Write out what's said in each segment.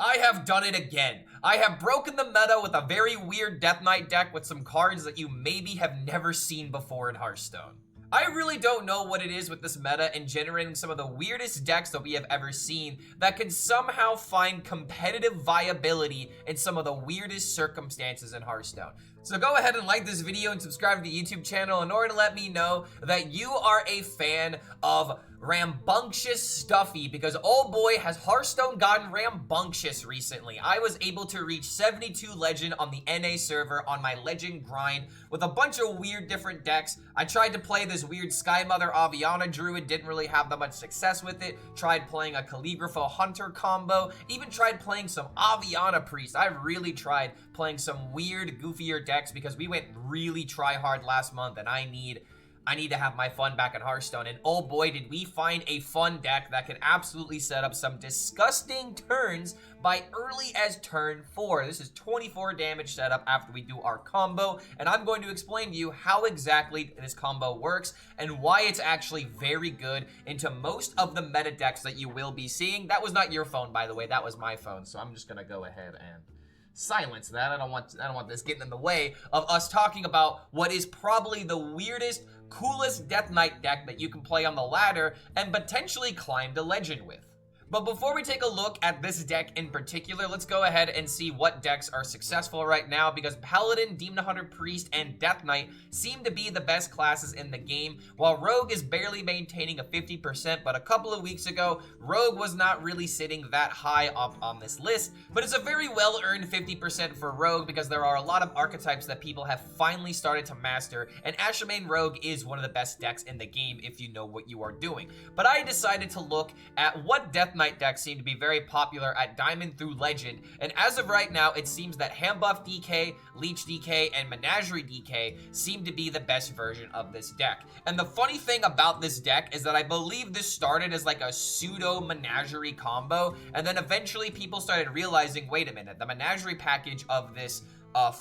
I have done it again. I have broken the meta with a very weird Death Knight deck with some cards that you maybe have never seen before in Hearthstone. I really don't know what it is with this meta and generating some of the weirdest decks that we have ever seen that can somehow find competitive viability in some of the weirdest circumstances in Hearthstone. So go ahead and like this video and subscribe to the YouTube channel in order to let me know that you are a fan of Rambunctious Stuffy, because oh boy has Hearthstone gotten rambunctious recently. I was able to reach 72 legend on the NA server on my legend grind with a bunch of weird different decks. I tried to play this weird Sky Mother Aviana Druid, didn't really have that much success with it. Tried playing a Calligrapha Hunter combo, even tried playing some Aviana Priest. I really tried playing some weird, goofier decks because we went really try hard last month and I need to have my fun back in Hearthstone, and oh boy did we find a fun deck that can absolutely set up some disgusting turns by early as turn 4. This is 24 damage setup after we do our combo, and I'm going to explain to you how exactly this combo works and why it's actually very good into most of the meta decks that you will be seeing. That was not your phone, by the way, that was my phone, so I'm just gonna go ahead and silence that. I don't want this getting in the way of us talking about what is probably the weirdest, coolest Death Knight deck that you can play on the ladder and potentially climb to legend with. But before we take a look at this deck in particular, let's go ahead and see what decks are successful right now, because Paladin, Demon Hunter, Priest, and Death Knight seem to be the best classes in the game, while Rogue is barely maintaining a 50%, but a couple of weeks ago, Rogue was not really sitting that high up on this list, but it's a very well-earned 50% for Rogue because there are a lot of archetypes that people have finally started to master, and Ashamain Rogue is one of the best decks in the game if you know what you are doing. But I decided to look at what Death Knight decks seem to be very popular at Diamond through Legend, and as of right now, it seems that Handbuff DK, Leech DK, and Menagerie DK seem to be the best version of this deck. And the funny thing about this deck is that I believe this started as like a pseudo Menagerie combo, and then eventually people started realizing, wait a minute, the Menagerie package of this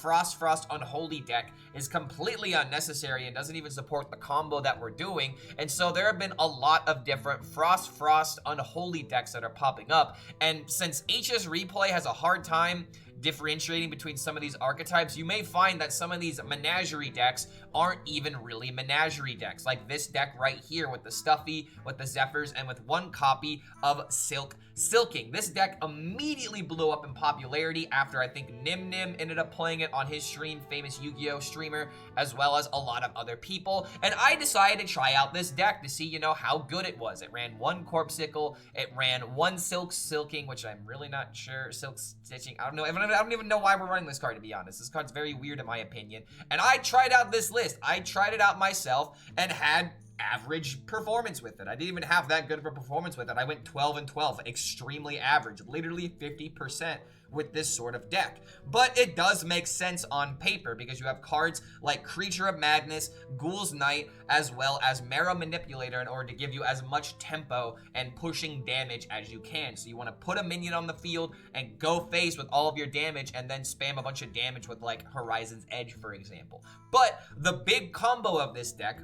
Frost Unholy deck is completely unnecessary and doesn't even support the combo that we're doing, and so there have been a lot of different Frost Unholy decks that are popping up, and since HSReplay has a hard time differentiating between some of these archetypes, you may find that some of these Menagerie decks aren't even really Menagerie decks, like this deck right here with the Stuffy, with the Zephyrs, and with one copy of Silking. This deck immediately blew up in popularity after I think Nim ended up playing it on his stream, famous Yu-Gi-Oh streamer, as well as a lot of other people, and I decided to try out this deck to see, you know, how good it was. It ran one Corpsicle, it ran one Silking, which I'm really not sure, Silk Stitching, I don't even know why we're running this card, to be honest. This card's very weird in my opinion, and I tried out this list. I tried it out myself and had average performance with it. I didn't even have that good of a performance with it. I went 12 and 12, extremely average, literally 50% with this sort of deck. But it does make sense on paper because you have cards like Creature of Madness, Ghoul's Knight, as well as Marrow Manipulator in order to give you as much tempo and pushing damage as you can. So you want to put a minion on the field and go face with all of your damage and then spam a bunch of damage with like Horizon's Edge, for example. But the big combo of this deck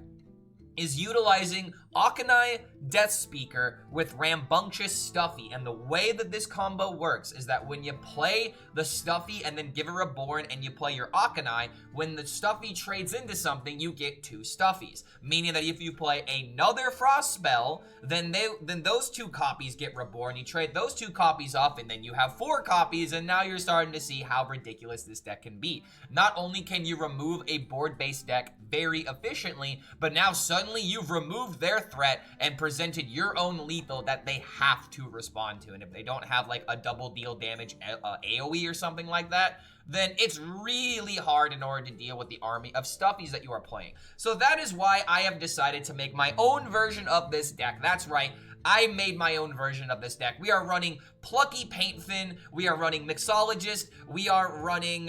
is utilizing Akanai Death Speaker with Rambunctious Stuffy, and the way that this combo works is that when you play the Stuffy and then give her a Reborn and you play your Akanai, when the Stuffy trades into something, you get 2 Stuffies, meaning that if you play another Frost spell, then those 2 copies get Reborn, you trade those 2 copies off, and then you have 4 copies, and now you're starting to see how ridiculous this deck can be. Not only can you remove a board-based deck very efficiently, but now suddenly you've removed their threat and presented your own lethal that they have to respond to, and if they don't have like a double deal damage AoE or something like that, then it's really hard in order to deal with the army of Stuffies that you are playing. So that is why I have decided to make my own version of this deck. That's right, I made my own version of this deck. We are running Plucky Paintfin, we are running Mixologist, we are running,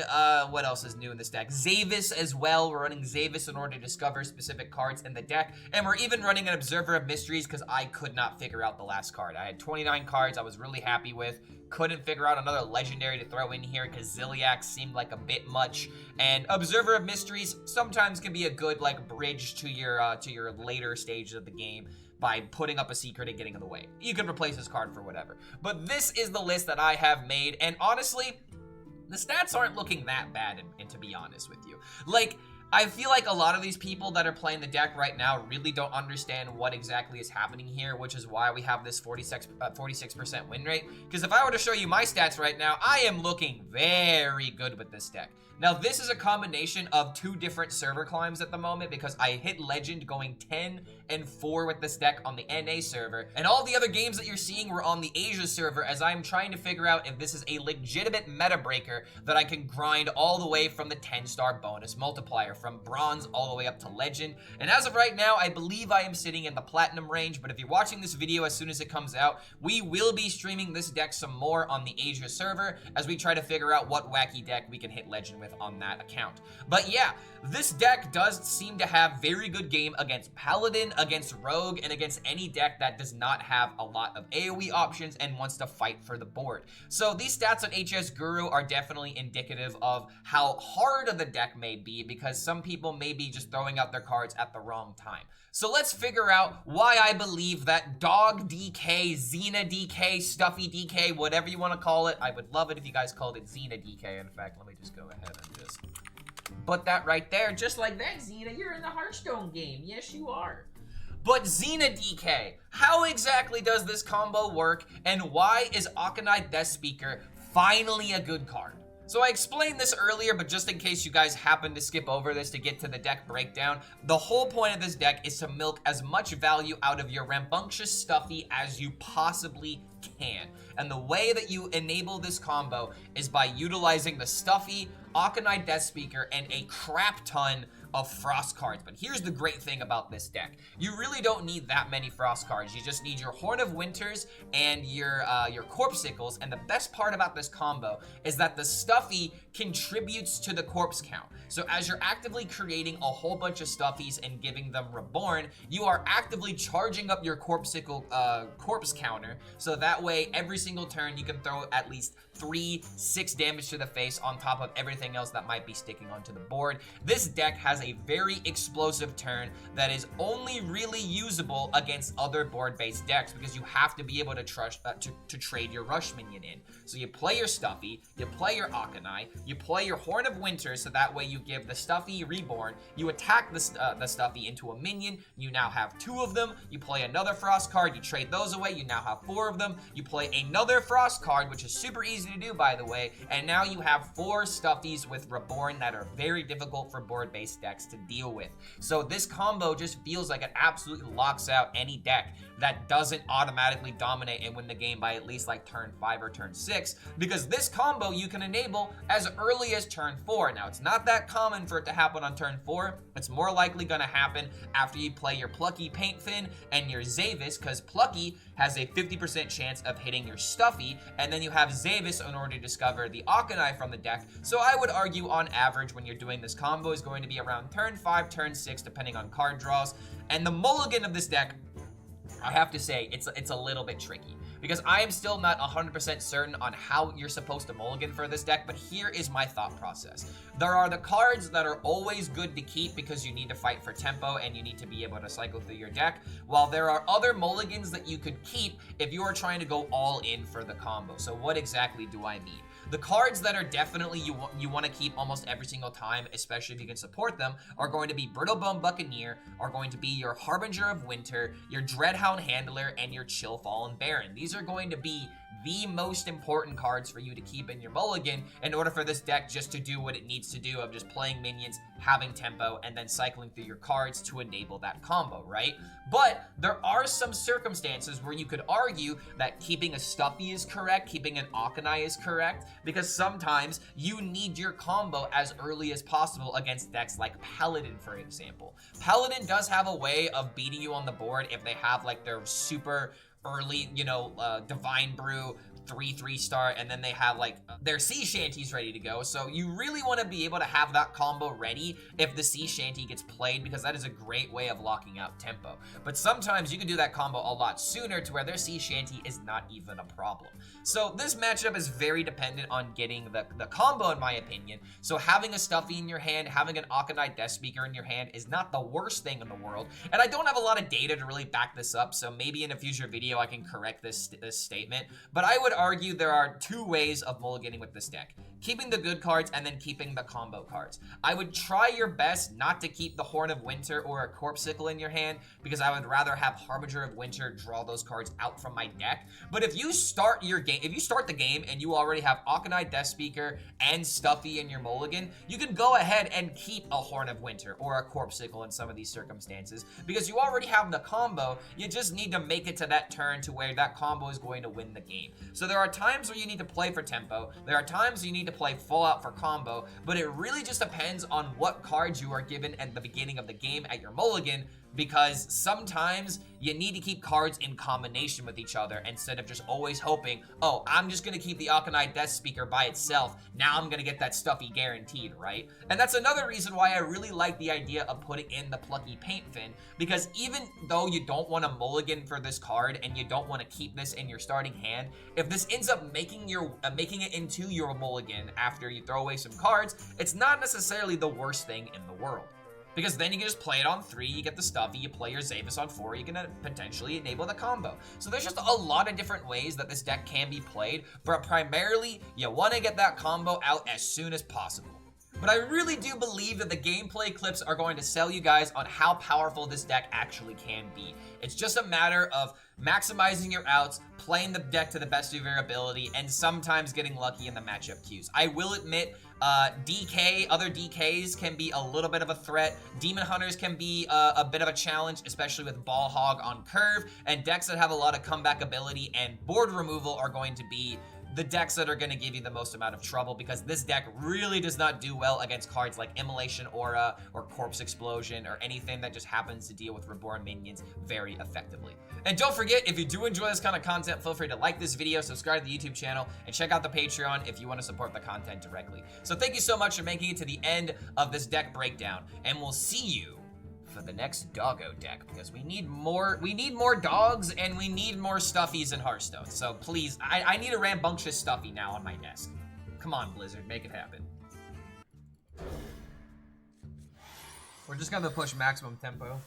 what else is new in this deck? Zavis as well. We're running Zavis in order to discover specific cards in the deck, and we're even running an Observer of Mysteries because I could not figure out the last card. I had 29 cards I was really happy with, couldn't figure out another legendary to throw in here because Ziliax seemed like a bit much, and Observer of Mysteries sometimes can be a good like bridge to your later stages of the game, by putting up a secret and getting in the way. You could replace this card for whatever. But this is the list that I have made, and honestly, the stats aren't looking that bad, and to be honest with you. Like, I feel like a lot of these people that are playing the deck right now really don't understand what exactly is happening here, which is why we have this 46% win rate. Because if I were to show you my stats right now, I am looking very good with this deck. Now, this is a combination of 2 different server climbs at the moment because I hit Legend going 10-4 with this deck on the NA server, and all the other games that you're seeing were on the Asia server, as I'm trying to figure out if this is a legitimate meta breaker that I can grind all the way from the 10-star bonus multiplier, from bronze all the way up to legend. And as of right now, I believe I am sitting in the platinum range, but if you're watching this video as soon as it comes out, we will be streaming this deck some more on the Asia server as we try to figure out what wacky deck we can hit legend with on that account. But yeah, this deck does seem to have very good game against Paladin, against Rogue, and against any deck that does not have a lot of AoE options and wants to fight for the board. So these stats on HS Guru are definitely indicative of how hard of the deck may be, because some people may be just throwing out their cards at the wrong time. So let's figure out why I believe that Dog DK, Xena DK, Stuffy DK, whatever you want to call it. I would love it if you guys called it Xena DK. In fact, let me just go ahead and just put that right there. Just like that, Xena, you're in the Hearthstone game. Yes, you are. But Xena DK, how exactly does this combo work, and why is Aconite Death Speaker finally a good card? So I explained this earlier, but just in case you guys happen to skip over this to get to the deck breakdown, the whole point of this deck is to milk as much value out of your Rambunctious Stuffy as you possibly can. And the way that you enable this combo is by utilizing the Stuffy, Aconite Death Speaker, and a crap ton of Frost cards. But here's the great thing about this deck. You really don't need that many Frost cards. You just need your Horn of Winters and your Corpsicles. And the best part about this combo is that the Stuffy contributes to the corpse count. So as you're actively creating a whole bunch of Stuffies and giving them Reborn, you are actively charging up your Corpsicle corpse counter. So that way, every single turn, you can throw at least 3-6 damage to the face on top of everything else that might be sticking onto the board. This deck has a very explosive turn that is only really usable against other board-based decks, because you have to be able to trust to trade your rush minion in. So you play your Stuffy, you play your Aconite, you play your Horn of Winter, so that way you give the Stuffy Reborn, you attack the Stuffy into a minion, you now have 2 of them, you play another Frost card, you trade those away, you now have 4 of them, you play another Frost card, which is super easy to do, by the way, and now you have 4 Stuffies with Reborn that are very difficult for board-based decks to deal with. So this combo just feels like it absolutely locks out any deck that doesn't automatically dominate and win the game by at least like turn 5 or turn 6, because this combo you can enable as early as turn 4. Now, it's not that common for it to happen on turn 4. It's more likely going to happen after you play your Plucky Paintfin and your Zavis, because Plucky has a 50% chance of hitting your Stuffy, and then you have Zavis in order to discover the Aconite from the deck. So I would argue on average when you're doing this combo is going to be around turn 5, turn 6, depending on card draws. And the mulligan of this deck, I have to say, it's a little bit tricky, because I am still not 100% certain on how you're supposed to mulligan for this deck, but here is my thought process. There are the cards that are always good to keep because you need to fight for tempo and you need to be able to cycle through your deck, while there are other mulligans that you could keep if you are trying to go all in for the combo. So what exactly do I mean? The cards that are definitely you want to keep almost every single time, especially if you can support them, are going to be Brittlebone Buccaneer, are going to be your Harbinger of Winter, your Dreadhound Handler, and your Chill Fallen Baron. These are going to be the most important cards for you to keep in your mulligan in order for this deck just to do what it needs to do of just playing minions, having tempo, and then cycling through your cards to enable that combo, right? But there are some circumstances where you could argue that keeping a Stuffy is correct, keeping an Aconite is correct, because sometimes you need your combo as early as possible against decks like Paladin, for example. Paladin does have a way of beating you on the board if they have like their super early, Divine Brew, 3/3 start, and then they have like their sea shanties ready to go. So you really want to be able to have that combo ready if the sea shanty gets played, because that is a great way of locking out tempo. But sometimes you can do that combo a lot sooner to where their sea shanty is not even a problem. So this matchup is very dependent on getting the combo, in my opinion. So having a Stuffy in your hand, having an Aconite Death Speaker in your hand is not the worst thing in the world. And I don't have a lot of data to really back this up, so maybe in a future video I can correct this statement. But I would argue there are two ways of mulliganing with this deck. Keeping the good cards and then keeping the combo cards. I would try your best not to keep the Horn of Winter or a Corpsicle in your hand, because I would rather have Harbinger of Winter draw those cards out from my deck. But if you start the game and you already have Aconite Death Speaker and Stuffy in your mulligan, you can go ahead and keep a Horn of Winter or a Corpsicle in some of these circumstances, because you already have the combo. You just need to make it to that turn to where that combo is going to win the game. So there are times where you need to play for tempo, there are times you need to play full out for combo, but it really just depends on what cards you are given at the beginning of the game at your mulligan, because sometimes you need to keep cards in combination with each other instead of just always hoping, oh, I'm just gonna keep the Aconite Death Speaker by itself, now I'm gonna get that Stuffy guaranteed, right? And that's another reason why I really like the idea of putting in the Plucky Paint Fin, because even though you don't want to mulligan for this card and you don't want to keep this in your starting hand, if this ends up making it into your mulligan after you throw away some cards, it's not necessarily the worst thing in the world. Because then you can just play it on 3, you get the Stuffy, you play your Zavis on 4, you can potentially enable the combo. So there's just a lot of different ways that this deck can be played, but primarily, you want to get that combo out as soon as possible. But I really do believe that the gameplay clips are going to sell you guys on how powerful this deck actually can be. It's just a matter of maximizing your outs, playing the deck to the best of your ability, and sometimes getting lucky in the matchup queues. I will admit, other DKs can be a little bit of a threat. Demon Hunters can be a bit of a challenge, especially with Ball Hog on curve, and decks that have a lot of comeback ability and board removal are going to be the decks that are going to give you the most amount of trouble, because this deck really does not do well against cards like Immolation Aura or Corpse Explosion or anything that just happens to deal with Reborn minions very effectively. And don't forget, if you do enjoy this kind of content, feel free to like this video, subscribe to the YouTube channel, and check out the Patreon if you want to support the content directly. So thank you so much for making it to the end of this deck breakdown, and we'll see you for the next doggo deck, because we need more dogs and we need more Stuffies in Hearthstone. So please, I need a Rambunctious Stuffy now on my desk. Come on, Blizzard, make it happen. We're just gonna push maximum tempo.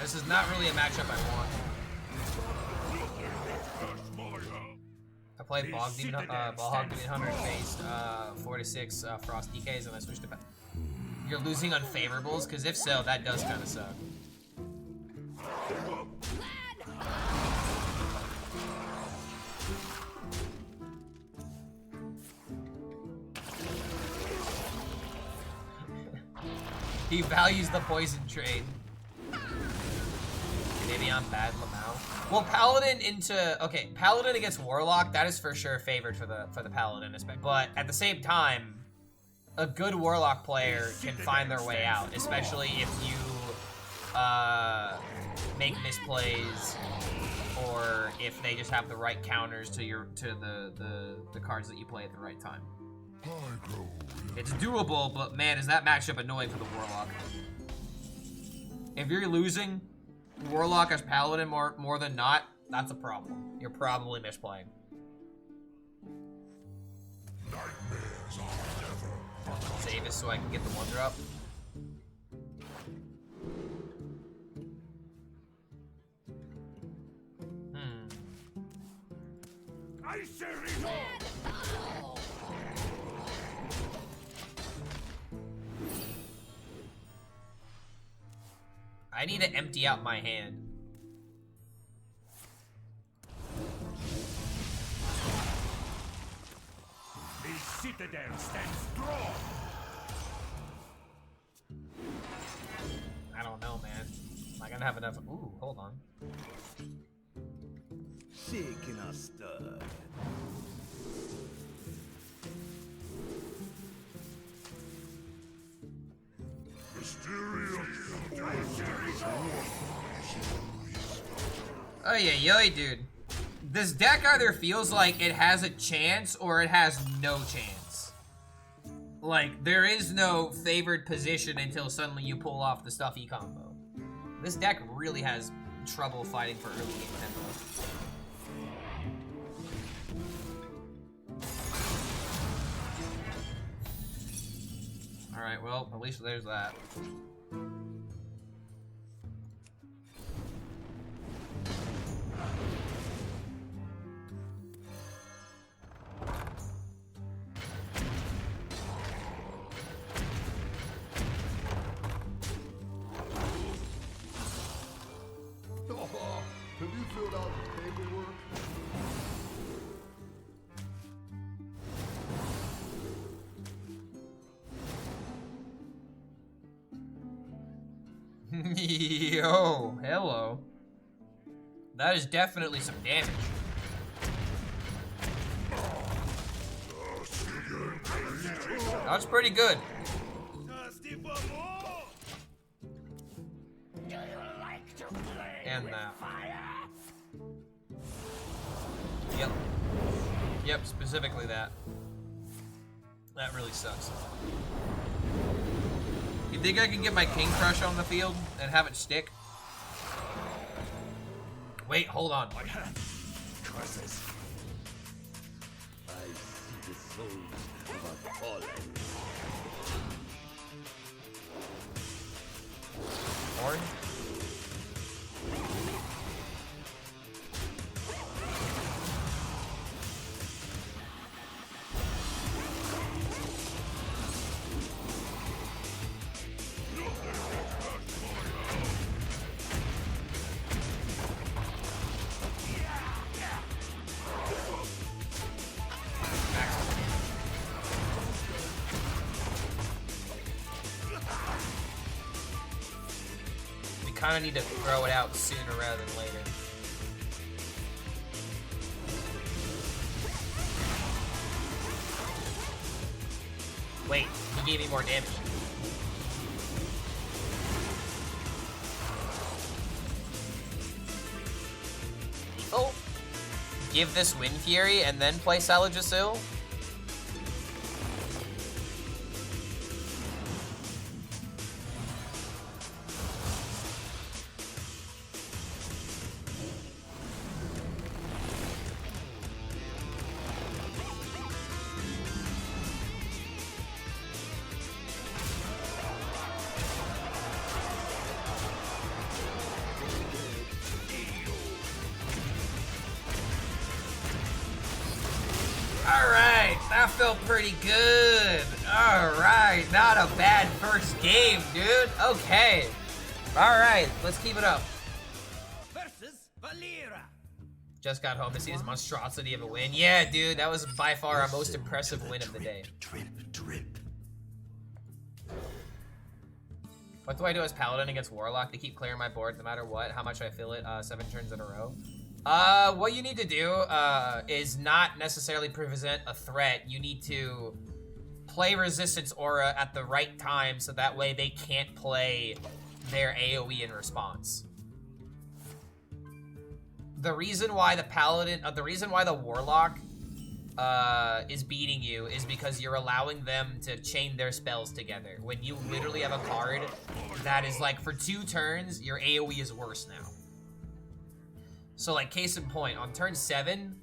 This is not really a matchup I want. I played Ball Hog Demon Hunter faced 4 to 6 Frost DKs, and I switched to back. You're losing unfavorables? Because if so, that does kind of suck. He values the poison trade. Maybe I'm bad, Lamau. Well, Paladin Paladin against Warlock, that is for sure favored for the Paladin, but at the same time, a good Warlock player can find their way out, especially if you make misplays, or if they just have the right counters to the cards that you play at the right time. It's doable, but man, is that matchup annoying for the Warlock. If you're losing Warlock as Paladin more than not, that's a problem. You're probably misplaying. Zavis so I can get the 1-drop. I need to empty out my hand. The citadel stands strong. I don't know, man. Am I gonna have enough? Ooh, hold on. Shaking a stud. Oh yeah, dude. This deck either feels like it has a chance or it has no chance. Like, there is no favored position until suddenly you pull off the Stuffy combo. This deck really has trouble fighting for early game tempo. Alright, well, at least there's that. Have you filled out the paperwork? Yo, hello. That is definitely some damage. That's pretty good. And that. Yep. Yep, specifically that. That really sucks. You think I can get my King Crush on the field and have it stick? Wait, hold on. My hand crosses. I see the souls of our fallen. Orange? Kind of need to throw it out sooner rather than later. Wait, he gave me more damage. Oh, give this Wind Fury and then play Salajasil? Alright, that felt pretty good. Alright, not a bad first game, dude. Okay. Alright, let's keep it up. Versus Valera. Just got home to see this monstrosity of a win. Yeah, dude, that was by far our most impressive win of the day. Drip. What do I do as Paladin against Warlock to keep clearing my board no matter what? How much I fill it? 7 turns in a row. What you need to do, is not necessarily present a threat. You need to play Resistance Aura at the right time so that way they can't play their AoE in response. The reason why the Paladin, the reason why the Warlock, is beating you is because you're allowing them to chain their spells together. When you literally have a card that is like, for 2 turns, your AoE is worse now. So, like, case in point, on turn 7,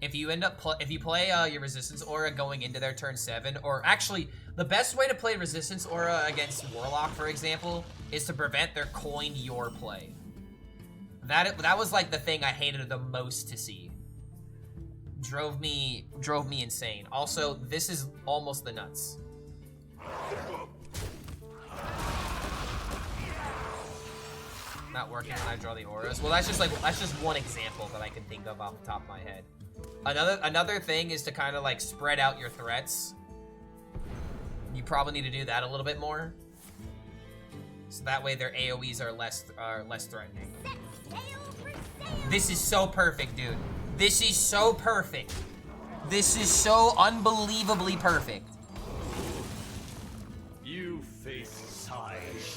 if you end up if you play your Resistance Aura going into their turn 7, or actually, the best way to play Resistance Aura against Warlock, for example, is to prevent their coin your play. That was like the thing I hated the most to see. Drove me insane. Also, this is almost the nuts. Not working when I draw the auras. Well, that's just one example that I can think of off the top of my head. Another thing is to kind of like spread out your threats. You probably need to do that a little bit more, so that way their AoEs are less threatening. This is so perfect, dude. This is so perfect. This is so unbelievably perfect. You face size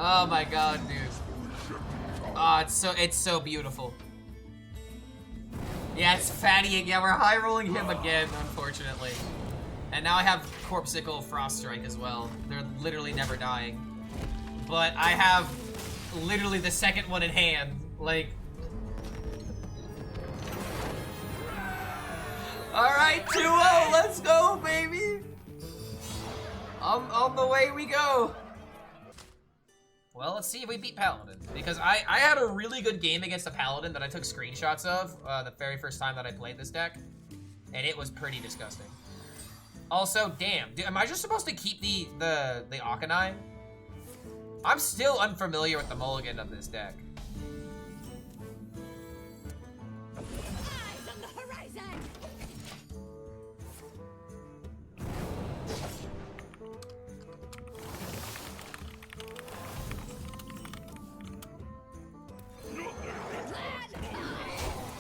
Oh my god, dude. Oh, it's so beautiful. Yeah, it's Fatty. Yeah, we're high rolling him again, unfortunately. And now I have Corpsicle Frost Strike as well. They're literally never dying. But I have literally the second one in hand. Like. Alright, 2-0, let's go, baby! On the way we go. Well, let's see if we beat Paladin. Because I had a really good game against a Paladin that I took screenshots of the very first time that I played this deck. And it was pretty disgusting. Also, damn, dude, am I just supposed to keep the Akanai? I'm still unfamiliar with the Mulligan of this deck. Eyes on the horizon.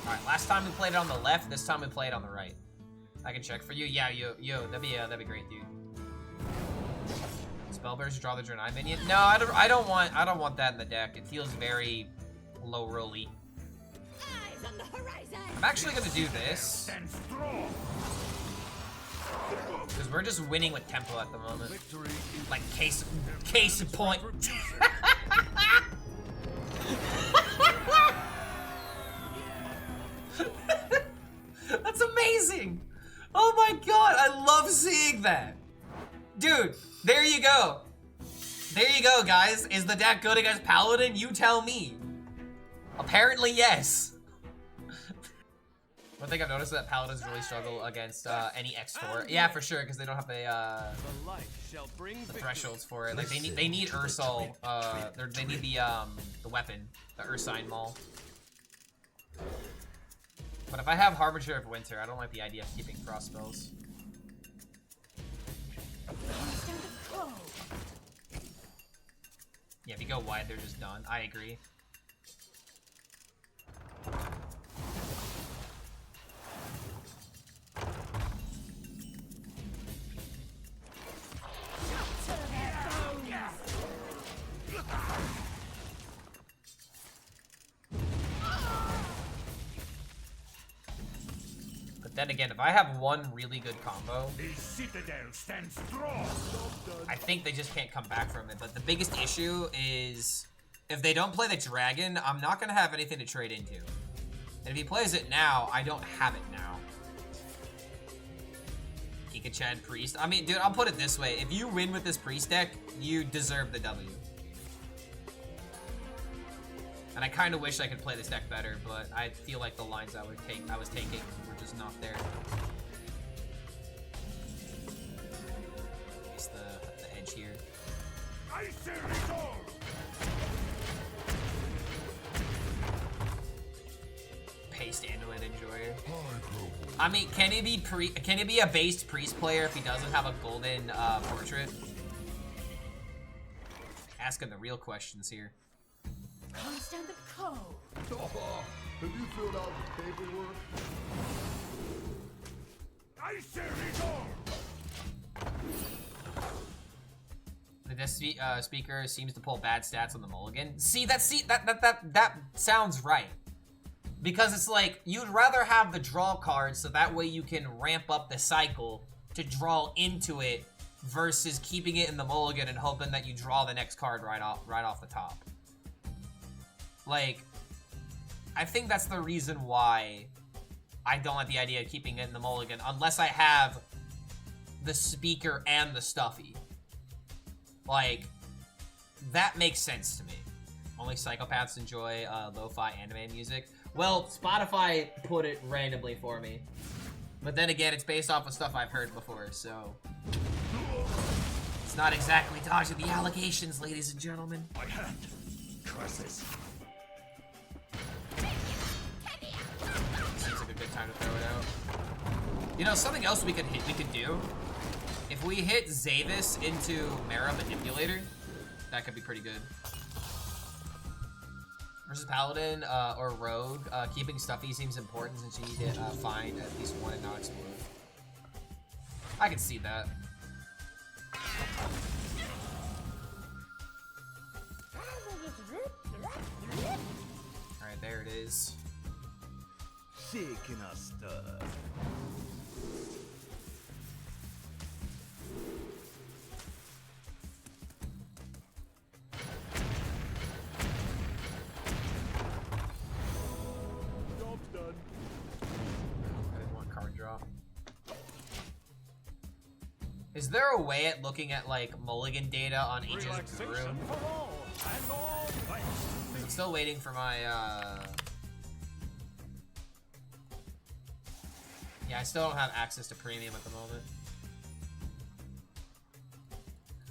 Alright, last time we played it on the left, this time we played on the right. I can check for you. Yeah, yo, that'd be great, dude. Spellburst, draw the Draenei minion. No, I don't want that in the deck. It feels very low rolly. Eyes on the horizon. I'm actually gonna do this because we're just winning with tempo at the moment. Like case in point. That's amazing. Oh my god, I love seeing that. Dude, there you go. There you go, guys. Is the deck good against Paladin? You tell me. Apparently, yes. One thing I've noticed is that Paladins really struggle against any X4. Yeah, for sure, because they don't have the thresholds for it. Like they need Ursol. They need the weapon, the Ursine Maul. But if I have Harbinger of Winter, I don't like the idea of keeping frost spells. Yeah, if you go wide, they're just done. I agree. But then again, if I have one really good combo, The citadel stands strong. I think they just can't come back from it. But the biggest issue is if they don't play the dragon, I'm not gonna have anything to trade into. And if he plays it now, I don't have it now. Chad Priest. I mean, dude, I'll put it this way. If you win with this Priest deck, you deserve the W. And I kind of wish I could play this deck better, but I feel like the lines I was taking were just not there. It's the edge here. I say resolve. Paste Amulet Enjoyer. I mean, can he be a based Priest player if he doesn't have a golden portrait? Asking the real questions here. Understand the code. Oh, have you filled out the paperwork? I say resolve. The speaker seems to pull bad stats on the Mulligan. See, that sounds right. Because it's like, you'd rather have the draw card so that way you can ramp up the cycle to draw into it versus keeping it in the Mulligan and hoping that you draw the next card right off the top. Like, I think that's the reason why I don't like the idea of keeping it in the Mulligan unless I have the speaker and the Stuffy. Like, that makes sense to me. Only psychopaths enjoy lo-fi anime music. Well, Spotify put it randomly for me. But then again, it's based off of stuff I've heard before, so... It's not exactly dodging the allegations, ladies and gentlemen. My hand. Curses. Seems like a good time to throw it out. You know, something else we could do? If we hit Zavis into Mara Manipulator, that could be pretty good. Versus Paladin or Rogue, keeping Stuffy seems important since you need to find at least one and not explode. I can see that. Alright, there it is. Shaking us stir. Job's done. I didn't want card draw. Is there a way at looking at like Mulligan data on HSReplay? Relaxation for all and all thanks. I'm still waiting for my yeah, I still don't have access to premium at the moment.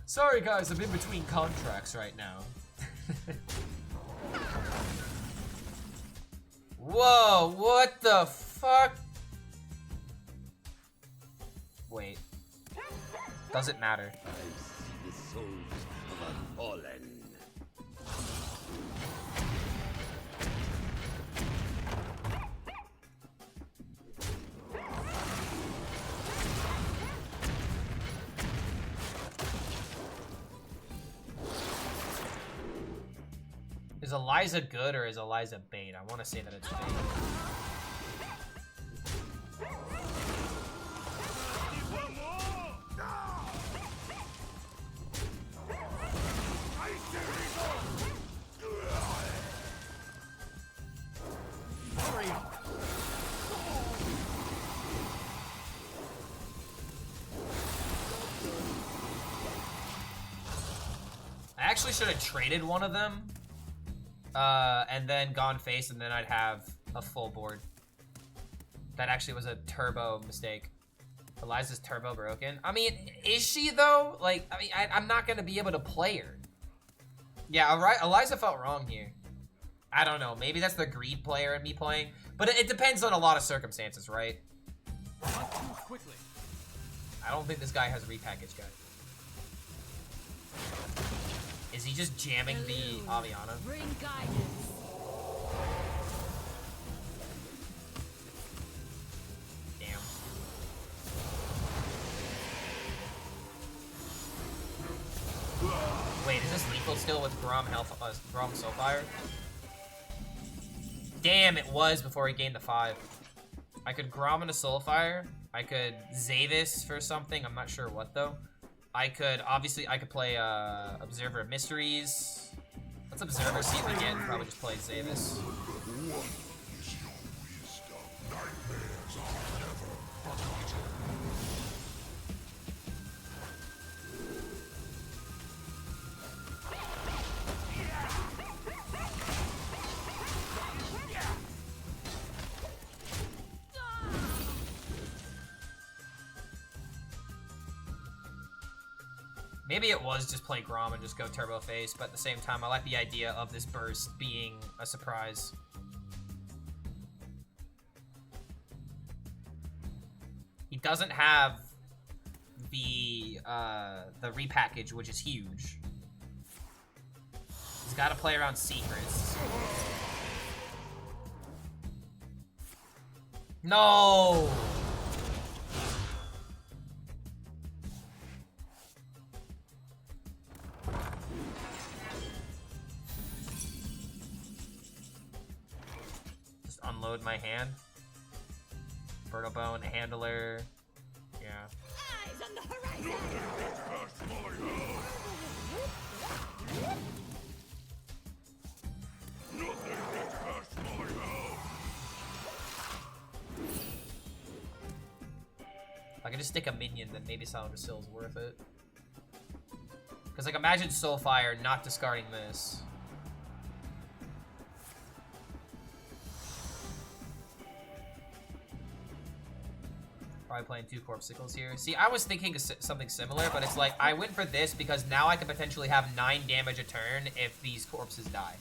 Sorry guys, I'm in between contracts right now. Whoa, what the fuck? Wait. Doesn't matter. I see the souls of a fallen. Is Eliza good or is Eliza bait? I want to say that it's bait. I actually should have traded one of them. And then gone face, and then I'd have a full board. That actually was a turbo mistake. Eliza's turbo broken. I mean, is she though? Like, I mean, I'm not gonna be able to play her. Yeah, alright, Eliza felt wrong here. I don't know, maybe that's the greed player in me playing. But it depends on a lot of circumstances, right? Not too quickly. I don't think this guy has repackaged guy. Is he just jamming the Aviana? Bring guidance. Damn. Wait, is this lethal still with Grom Grom Soulfire? Damn, it was before he gained the 5. I could Grom into Soulfire. I could Zavis for something. I'm not sure what though. I could play Observer of Mysteries. Let's Observer, see if I can. Probably just play Zavis. Maybe it was just play Grom and just go Turbo Face, but at the same time, I like the idea of this burst being a surprise. He doesn't have the repackage, which is huge. He's got to play around secrets. No! Unload my hand. Birdo Bone, Handler. Yeah. Eyes on the horizon. If I could just stick a minion, then maybe Silent Still is worth it. Because, like, imagine Soulfire not discarding this. Probably playing 2 Corpsicles here. See, I was thinking of something similar, but it's like, I went for this because now I could potentially have 9 damage a turn if these corpses die.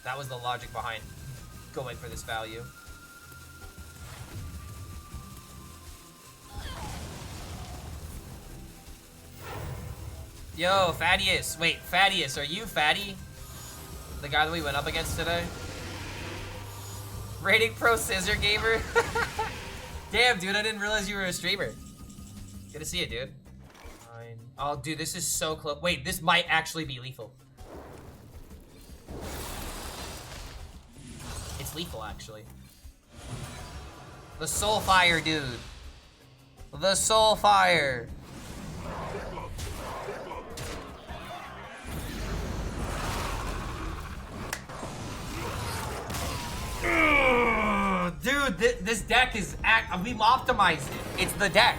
That was the logic behind going for this value. Yo, Thaddeus. Wait, Thaddeus, are you Fatty? The guy that we went up against today. Rating Pro Scissor Gamer. Damn, dude, I didn't realize you were a streamer. Good to see you, dude. Fine. Oh, dude, this is so close. Wait, this might actually be lethal. It's lethal, actually. The Soul Fire, dude. The Soul Fire. Dude, this deck is we've optimized it. It's the deck.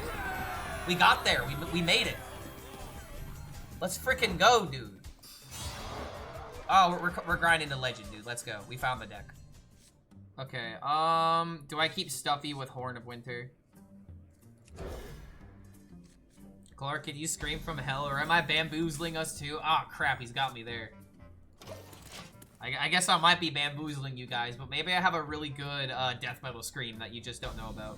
We got there. We made it. Let's freaking go, dude. Oh, we're grinding the legend, dude. Let's go. We found the deck. Okay. Do I keep Stuffy with Horn of Winter? Clark, can you scream from hell, or am I bamboozling us too? Ah, crap. He's got me there. I guess I might be bamboozling you guys, but maybe I have a really good death metal scream that you just don't know about.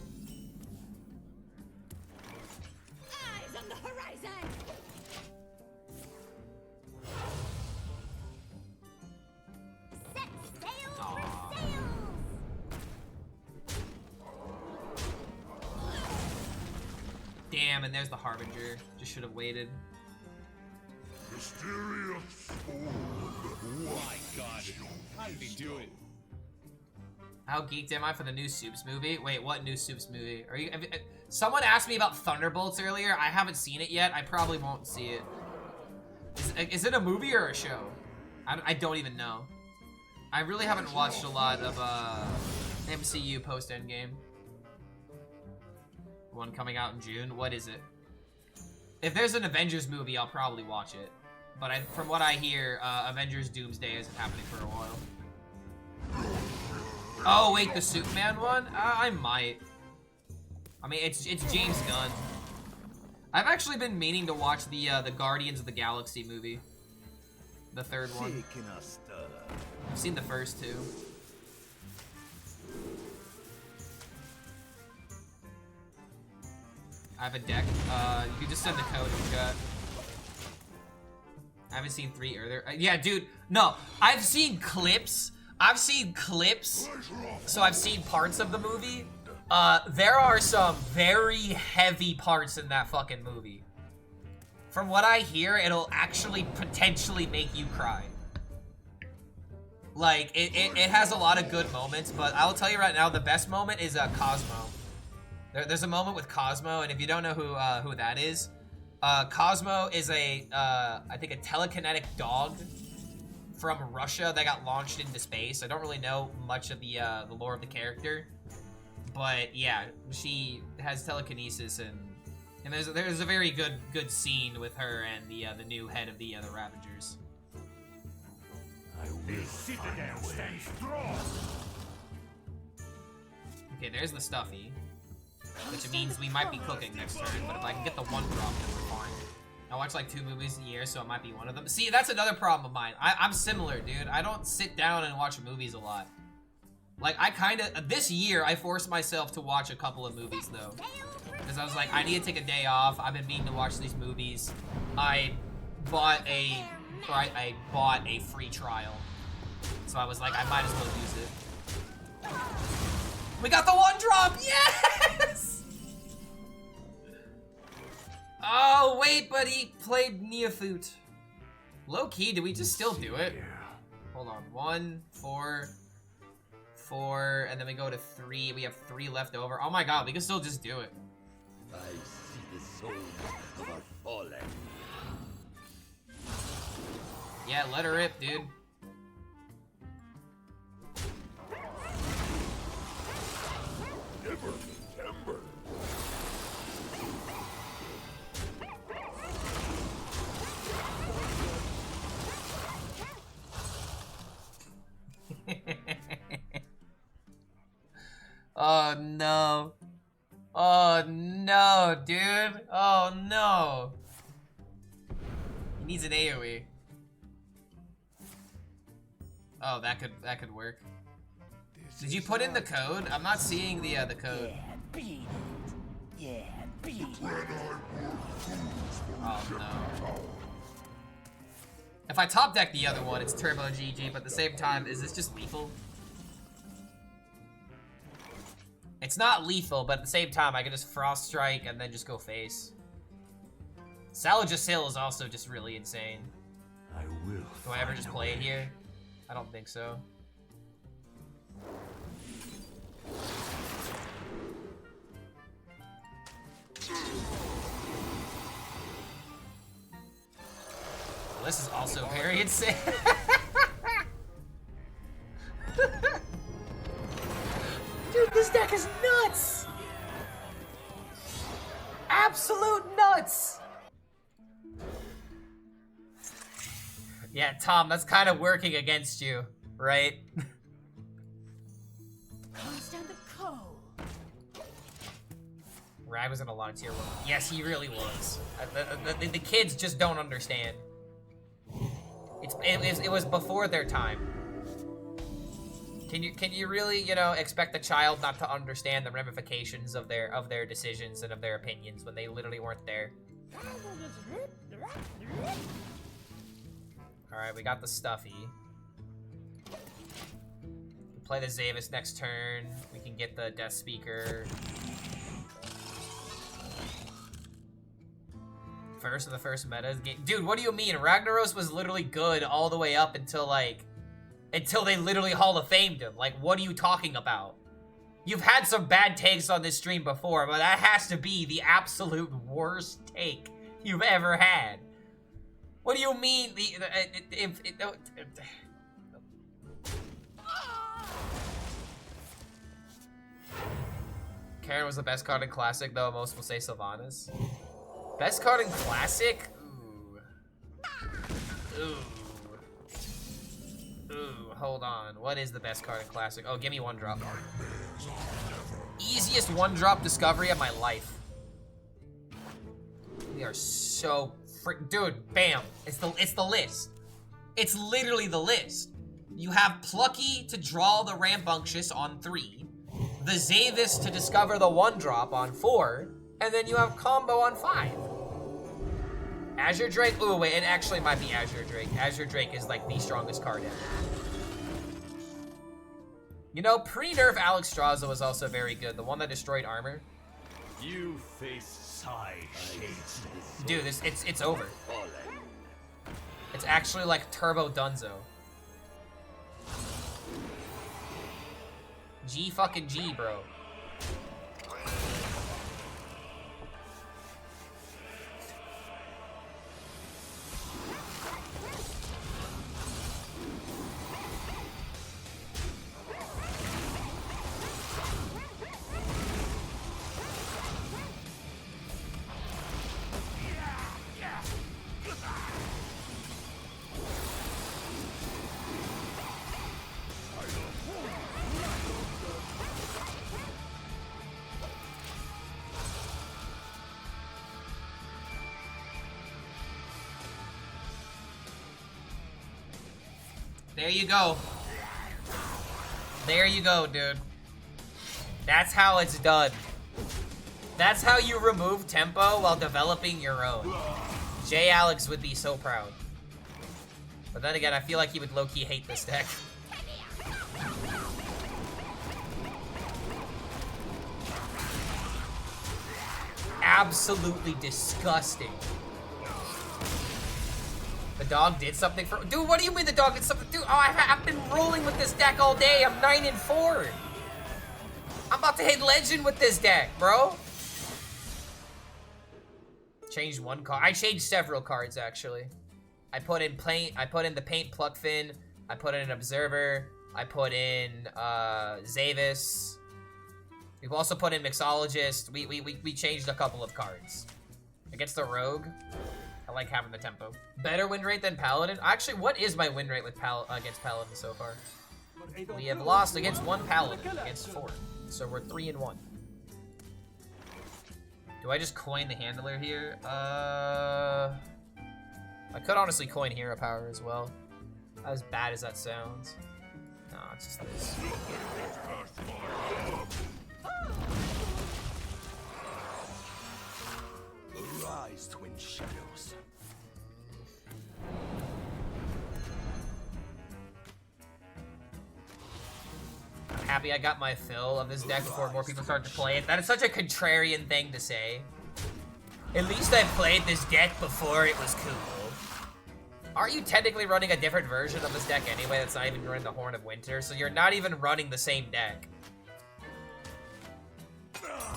Eyes on the horizon. Set sail for sails. Damn, and there's the Harbinger. Just should have waited. Mysterious sword. My God, how did he do it? How geeked am I for the new Soups movie? Wait, what new Soups movie? Are you? Someone asked me about Thunderbolts earlier. I haven't seen it yet. I probably won't see it. Is it a movie or a show? I don't even know. I really haven't watched a lot of MCU post Endgame. One coming out in June. What is it? If there's an Avengers movie, I'll probably watch it. But from what I hear, Avengers Doomsday isn't happening for a while. Oh wait, the Superman one? I might. I mean, it's James Gunn. I've actually been meaning to watch the Guardians of the Galaxy movie, the third one. I've seen the first two. I have a deck. You can just send the code in chat. I haven't seen 3 earlier. Yeah, dude. No, I've seen clips. So I've seen parts of the movie. There are some very heavy parts in that fucking movie. From what I hear, it'll actually potentially make you cry. Like, it has a lot of good moments, but I'll tell you right now, the best moment is Cosmo. There's a moment with Cosmo, and if you don't know who that is, Cosmo is I think a telekinetic dog from Russia that got launched into space. I don't really know much of the lore of the character, but yeah, she has telekinesis, and there's a very good scene with her and the new head of the Ravagers. The citadel stands strong. Okay, there's the Stuffy, which means we might be cooking next turn, but if I can get the 1 drop, then we're fine. I watch like 2 movies a year, so it might be one of them. See, that's another problem of mine. I'm similar, dude. I don't sit down and watch movies a lot. Like, this year, I forced myself to watch a couple of movies, though. Because I was like, I need to take a day off. I've been meaning to watch these movies. I bought a free trial. So I was like, I might as well use it. We got the 1 drop! Yes! Oh, wait, but he played Neophoot. Low-key, do we just still do it? Hold on. 1, 4, 4, and then we go to 3. We have 3 left over. Oh my god, we can still just do it. I see the soul of a fallen. Yeah, let her rip, dude. Never timber. Oh no. Oh no, dude. Oh no. He needs an AoE. Oh, that could work. Did you put in the code? I'm not seeing the code. Yeah, beat it. Yeah, beat it. Oh no. If I top deck the other one, it's Turbo GG, but at the same time, is this just lethal? It's not lethal, but at the same time, I can just Frost Strike and then just go face. Salacious Hill is also just really insane. I will. Do I ever just play it here? I don't think so. Well, this is also very insane. Dude, this deck is nuts! Absolute nuts! Yeah, Tom, that's kind of working against you, right? Can't stand the cold. Rag was in a lot of tier 1. Yes, he really was. The kids just don't understand. It was before their time. Can you really, you know, expect a child not to understand the ramifications of their decisions and of their opinions when they literally weren't there? Alright, we got the Stuffy. We play the Zavis next turn. We can get the Death Speaker. First of the first meta game. Dude, what do you mean? Ragnaros was literally good all the way up until, like, until they literally Hall of Famed him. Like, what are you talking about? You've had some bad takes on this stream before, but that has to be the absolute worst take you've ever had. What do you mean? Karen was the best card in Classic, though most will say Sylvanas. Best card in Classic? Ooh. Ooh. Ooh, hold on. What is the best card in Classic? Oh, give me 1-drop. Easiest 1-drop discovery of my life. We are so dude, bam. It's the list. It's literally the list. You have Plucky to draw the Rambunctious on 3, the Zavis to discover the 1-drop on 4, and then you have Combo on 5. Azure Drake? Oh, wait, it actually might be Azure Drake. Azure Drake is like the strongest card ever. You know, pre-nerf Alexstrasza was also very good. The one that destroyed armor. You face side shades. Dude, it's over. It's actually like Turbo Dunzo. G fucking G, bro. There you go. There you go, dude. That's how it's done. That's how you remove tempo while developing your own. J. Alex would be so proud. But then again, I feel like he would low-key hate this deck. Absolutely disgusting. The dog did something for— Dude, what do you mean the dog did something? Dude, oh, I've been rolling with this deck all day. I'm 9-4. I'm about to hit legend with this deck, bro. Changed one card. I changed several cards, actually. I put in the Paint Pluckfin. I put in an Observer. I put in Zavis. We've also put in Mixologist. We changed a couple of cards. Against the Rogue, I like having the tempo. Better win rate than Paladin? Actually, what is my win rate with against Paladin so far? We have lost against 1 Paladin, against 4. So we're 3-1. Do I just coin the Handler here? I could honestly coin Hero Power as well. As bad as that sounds. No, it's just this. Arise, twin shadows. happy I got my fill of this deck before more people start to play it. That is such a contrarian thing to say. At least I played this deck before it was cool. Are you technically running a different version of this deck anyway that's not even running the Horn of Winter? So you're not even running the same deck.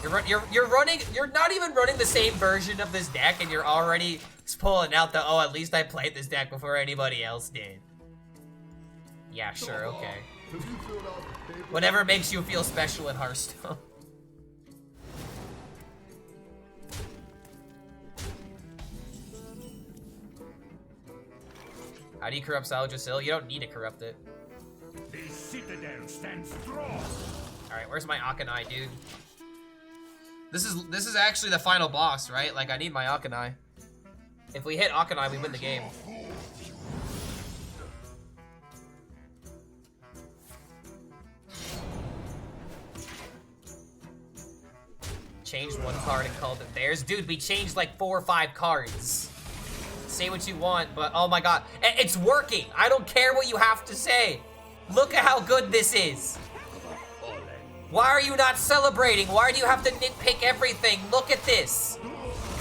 You're not even running the same version of this deck, and you're already pulling out the, oh, at least I played this deck before anybody else did. Yeah, sure, okay. Whatever makes you feel special in Hearthstone. How do you corrupt Salvagesil? You don't need to corrupt it. The citadel stands strong. Alright, where's my Akanai, dude? This is actually the final boss, right? Like, I need my Akanai. If we hit Akanai, we win the game. Changed one card and called it theirs. Dude, we changed like 4 or 5 cards. Say what you want, but oh my god. It's working! I don't care what you have to say. Look at how good this is. Why are you not celebrating? Why do you have to nitpick everything? Look at this.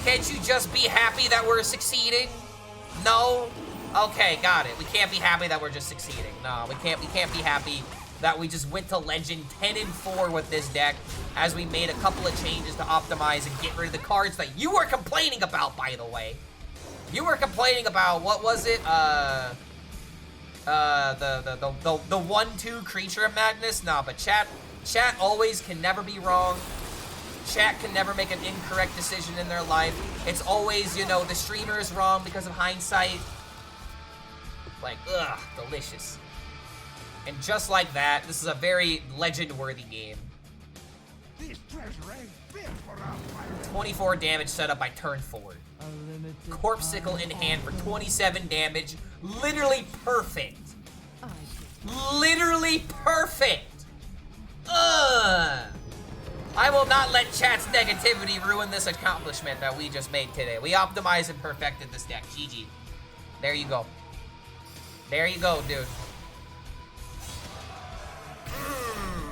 Can't you just be happy that we're succeeding? No? Okay, got it. We can't be happy that we're just succeeding. No, we can't be happy that we just went to Legend 10-4 with this deck as we made a couple of changes to optimize and get rid of the cards that you were complaining about, by the way. You were complaining about, what was it? The 1-2 Creature of Magnus? Nah, but chat always can never be wrong. Chat can never make an incorrect decision in their life. It's always, you know, the streamer is wrong because of hindsight. Like, ugh, delicious. And just like that, this is a very legend-worthy game. 24 damage set up by turn 4. Corpsicle in hand for 27 damage. Literally perfect. Literally perfect. Ugh. I will not let chat's negativity ruin this accomplishment that we just made today. We optimized and perfected this deck. GG. There you go. There you go, dude.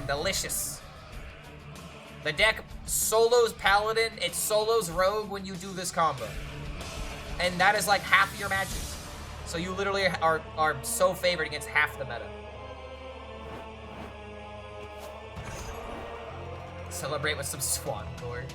Delicious. The deck solos Paladin, it solos Rogue when you do this combo. And that is like half your matches. So you literally are so favored against half the meta. Celebrate with some Swan Core.